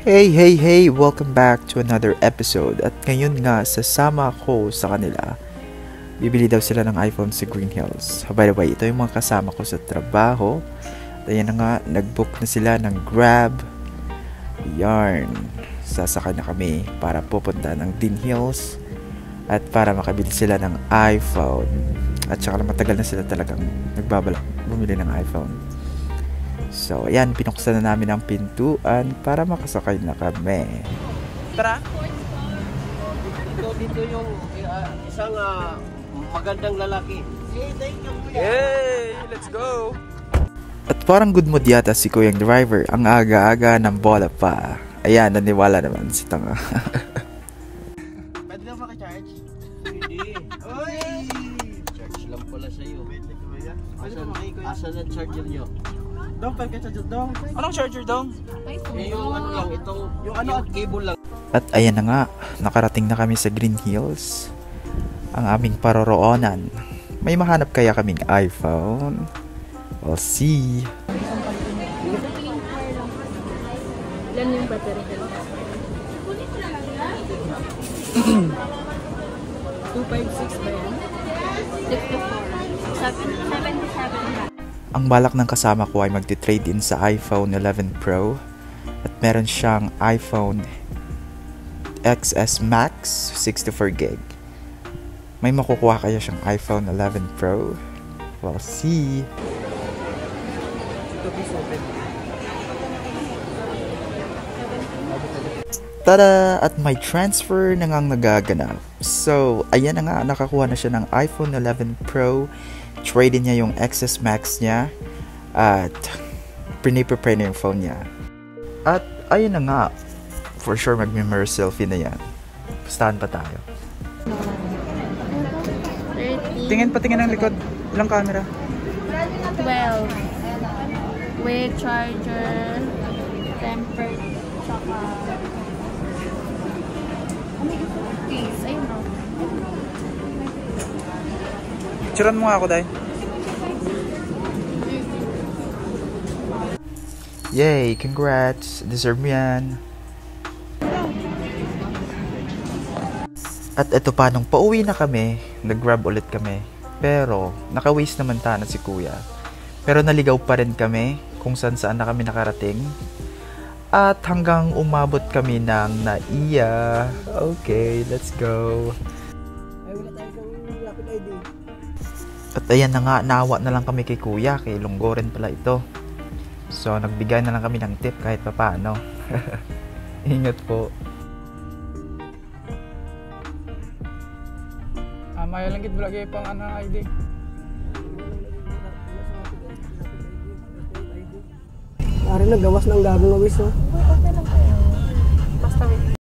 Hey! Welcome back to another episode. At ngayon nga, sasama ako sa kanila. Bibili daw sila ng iPhone sa Green Hills. By the way, ito yung mga kasama ko sa trabaho. At ayan na nga, nag-book na sila ng Grab. Yarn. Sasakay na kami para pupunta ng Green Hills. At para makabili sila ng iPhone. At saka matagal na sila talagang nagbabalak bumili ng iPhone. So, ayan, pinuksan na namin ang pintuan para makasakay na kami. Tara! Dito yung isang magandang lalaki. Hey, thank you, kuya! Hey! Let's go! At parang good mood yata si kuyang driver. Ang aga-aga ng bola pa. Ayan, naniwala naman si tanga. Pwede na maka-charge? Hindi. Oy! Charge lang pala sa'yo. Asan ang charger nyo? Dong, pwede ka charger dong. Anong charger dong? Yung ano lang, itong yung cable lang. At ayan na nga, nakarating na kami sa Green Hills. Ang aming paroroonan. May mahanap kaya kaming iPhone? We'll see. Ilan yung battery ka? 256 ba yan? 64. 77 ba? Ang balak ng kasama ko ay magti-trade in sa iPhone 11 Pro. At meron siyang iPhone XS Max 64GB. May makukuha kaya siyang iPhone 11 Pro? We'll see. Tada! At may transfer na ngang nagaganap. So, ayan na nga, nakakuha na siya ng iPhone 11 Pro. Trade niya yung XS Max niya. At prepare na yung phone niya. At ayun na nga, for sure magme-mirror selfie na yan. Pustahan pa tayo. 13. Patingin ng likod. Ilang camera? 12. With charger, tempered, saka case. Ayun o. Picturean mo nga ako, Day. Yay! Congrats! Deserve mo yan. At eto pa, nung pauwi na kami, nag-grab ulit kami. Pero, naka-waste naman na si kuya. Pero naligaw pa rin kami kung saan na kami nakarating. At hanggang umabot kami ng Naiya. Okay, let's go. Ay, wala tayong Rapid ID. At ayan na nga, naawa na lang kami kay kuya. Kay Lunggoren pala ito. So, nagbigay na lang kami ng tip kahit pa paano. Ingat po. Maya lang gid lagi pang ID. Ari na gawas ng gagong awis, no?